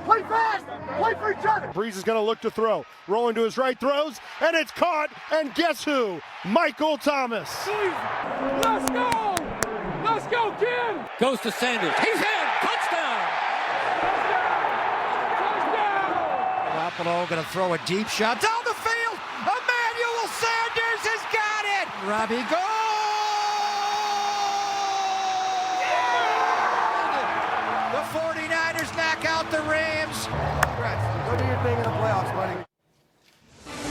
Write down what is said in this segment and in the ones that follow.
Play fast! Play for each other! Breeze is going to look to throw. Rolling to his right, throws, and it's caught. And guess who? Michael Thomas. Let's go! Let's go, kid! Goes to Sanders. He's in! Touchdown! Garoppolo going to throw a deep shot down the field. Emmanuel Sanders has got it. Robbie goal! The 49ers knock out the Rams. Congrats. Go do your thing in the playoffs, buddy.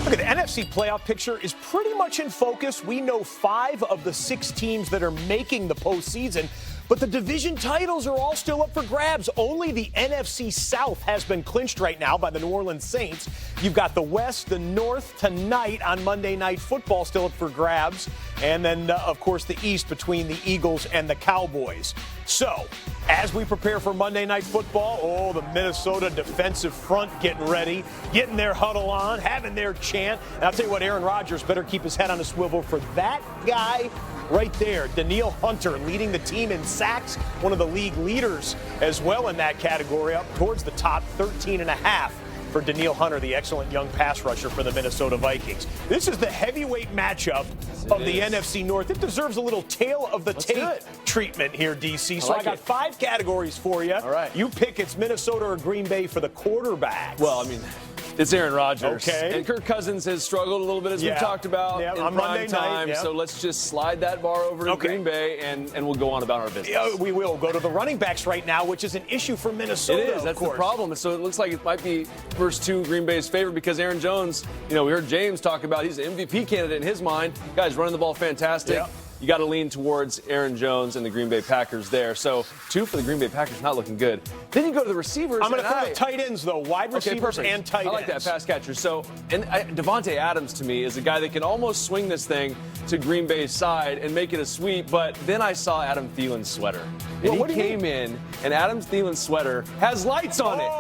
Look, the NFC playoff picture is pretty much in focus. We know 5 of the 6 teams that are making the postseason, but the division titles are all still up for grabs. Only the NFC South has been clinched right now by the New Orleans Saints. You've got the West, the North tonight on Monday Night Football still up for grabs. And then, of course, the East between the Eagles and the Cowboys. So, as we prepare for Monday Night Football, the Minnesota defensive front getting ready, getting their huddle on, having their chant. And I'll tell you what, Aaron Rodgers better keep his head on a swivel for that guy right there. Danielle Hunter leading the team in sacks, one of the league leaders as well in that category, up towards the top, 13.5 for Danielle Hunter, the excellent young pass rusher for the Minnesota Vikings. This is the heavyweight matchup of the NFC North. It deserves a little tail of the tape treatment here, DC. So I got 5 categories for you. All right. You pick it's Minnesota or Green Bay for the quarterbacks. Well, I mean, it's Aaron Rodgers. Okay. And Kirk Cousins has struggled a little bit, as we've talked about, in on prime Monday time. night, So let's just slide that bar over to Green Bay, and we'll go on about our business. Yeah, we will go to the running backs right now, which is an issue for Minnesota. It is. That's the problem. And so it looks like it might be first 2 Green Bay's favor because Aaron Jones, we heard James talk about he's an MVP candidate in his mind. Guy's running the ball fantastic. Yeah. You got to lean towards Aaron Jones and the Green Bay Packers there. So 2 for the Green Bay Packers, not looking good. Then you go to the receivers. I'm going to throw the tight ends, though. Wide receivers and tight ends. I like that, pass catchers. So, Devontae Adams, to me, is a guy that can almost swing this thing to Green Bay's side and make it a sweep. But then I saw Adam Thielen's sweater. And he came in, and Adam Thielen's sweater has lights on it.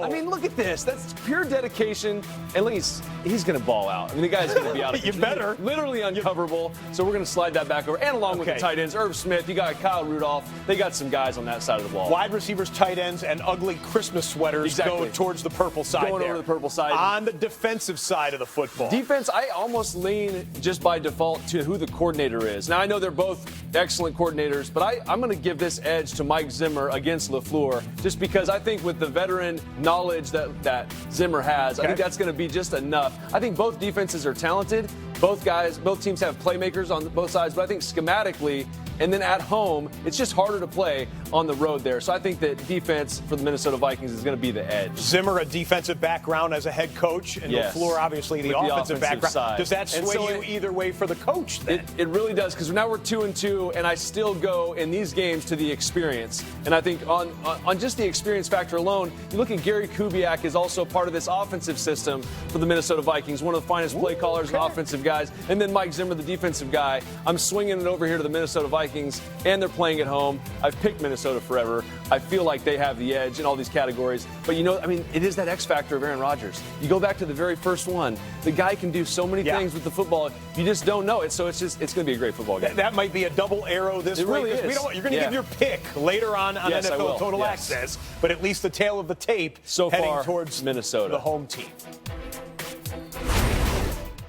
I mean, look at this. That's pure dedication. At least he's going to ball out. I mean, the guy's going to be out of You better. Literally uncoverable. So we're going to slide that back over. And along with the tight ends, Irv Smith, you got Kyle Rudolph. They got some guys on that side of the ball. Wide receivers, tight ends, and ugly Christmas sweaters go towards the purple side. Going over the purple side. On the defensive side of the football. Defense, I almost lean just by default to who the coordinator is. Now, I know they're both excellent coordinators, but I'm going to give this edge to Mike Zimmer against LaFleur just because I think with the veteran knowledge that Zimmer has, I think that's going to be just enough. I think both defenses are talented. Both teams have playmakers on both sides, but I think schematically and then at home, it's just harder to play on the road there. So I think that defense for the Minnesota Vikings is going to be the edge. Zimmer, a defensive background as a head coach, and LaFleur, obviously, the offensive background. Side. Does that sway you either way for the coach then? It really does, because now we're 2-2, and I still go in these games to the experience. And I think on just the experience factor alone, you look at Gary Kubiak is also part of this offensive system for the Minnesota Vikings, one of the finest play callers and offensive guys. And then Mike Zimmer, the defensive guy. I'm swinging it over here to the Minnesota Vikings, and they're playing at home. I've picked Minnesota forever. I feel like they have the edge in all these categories. But, it is that X factor of Aaron Rodgers. You go back to the very first one. The guy can do so many things with the football. You just don't know it. So it's going to be a great football game. That might be a double arrow this week. It really is. You're going to give your pick later on NFL Total Access, but at least the tail of the tape so heading far towards Minnesota, the home team.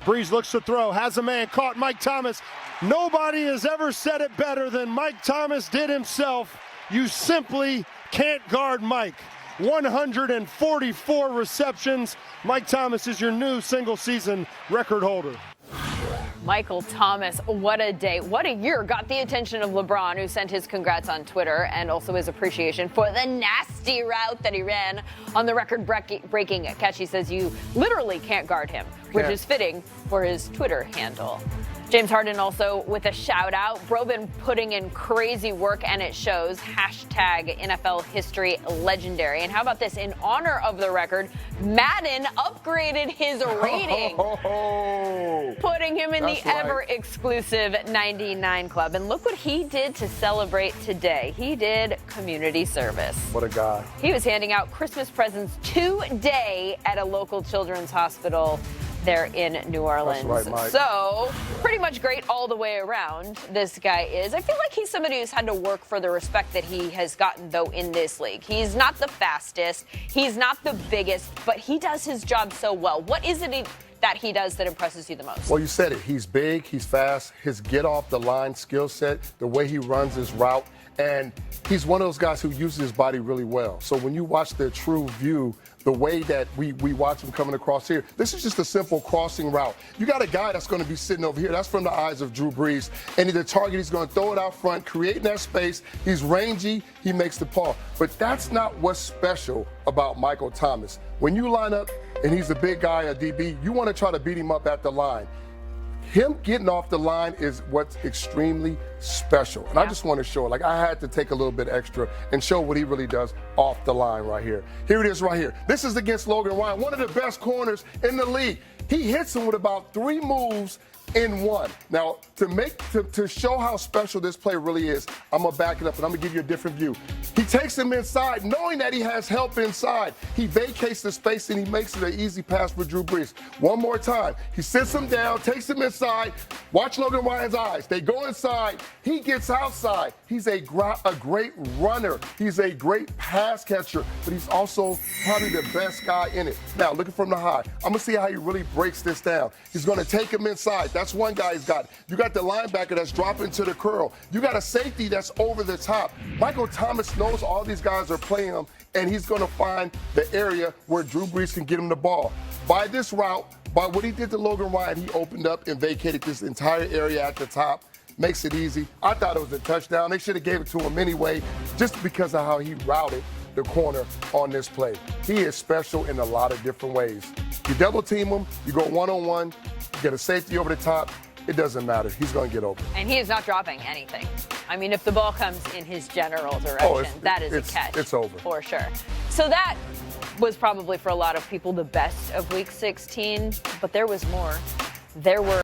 Breeze looks to throw, has a man caught, Mike Thomas. Nobody has ever said it better than Mike Thomas did himself. You simply can't guard Mike. 144 receptions. Mike Thomas is your new single-season record holder. Michael Thomas, what a day, what a year. Got the attention of LeBron, who sent his congrats on Twitter and also his appreciation for the nasty route that he ran on the record-breaking catch. He says you literally can't guard him, which is fitting for his Twitter handle. James Harden also with a shout out. Bro been putting in crazy work and it shows. Hashtag NFL history legendary. And how about this? In honor of the record, Madden upgraded his rating, putting him in the ever exclusive 99 club. And look what he did to celebrate today. He did community service. What a guy. He was handing out Christmas presents today at a local children's hospital. there in New Orleans. That's right, Mike. So, pretty much great all the way around, this guy is. I feel like he's somebody who's had to work for the respect that he has gotten, though, in this league. He's not the fastest, he's not the biggest, but he does his job so well. What is it that he does that impresses you the most? Well, you said it. He's big, he's fast, his get-off-the-line skill set, the way he runs his route, and he's one of those guys who uses his body really well. So when you watch the true view, the way that we watch him coming across here, this is just a simple crossing route. You got a guy that's going to be sitting over here. That's from the eyes of Drew Brees. And the target, he's going to throw it out front, creating that space. He's rangy. He makes the paw. But that's not what's special about Michael Thomas. When you line up and he's a big guy, a DB, you want to try to beat him up at the line. Him getting off the line is what's extremely special. And I just want to show it. Like, I had to take a little bit extra and show what he really does off the line right here. Here it is right here. This is against Logan Ryan, one of the best corners in the league. He hits him with about 3 moves in one. Now, to show how special this play really is, I'm going to back it up and I'm going to give you a different view. He takes him inside, knowing that he has help inside. He vacates the space and he makes it an easy pass for Drew Brees. One more time. He sits him down, takes him inside. Watch Logan Ryan's eyes. They go inside. He gets outside. He's a great runner. He's a great pass catcher, but he's also probably the best guy in it. Now, looking from the high, I'm going to see how he really breaks this down. He's going to take him inside. That's one guy he's got. You got the linebacker that's dropping to the curl. You got a safety that's over the top. Michael Thomas knows all these guys are playing him, and he's going to find the area where Drew Brees can get him the ball. By this route, by what he did to Logan Ryan, he opened up and vacated this entire area at the top. Makes it easy. I thought it was a touchdown. They should have gave it to him anyway, just because of how he routed the corner on this play. He is special in a lot of different ways. You double team him, you go one-on-one, get a safety over the top, it doesn't matter. He's going to get open. And he is not dropping anything. I mean, if the ball comes in his general direction, that is a catch. It's over. For sure. So that was probably for a lot of people the best of Week 16, but there was more. There were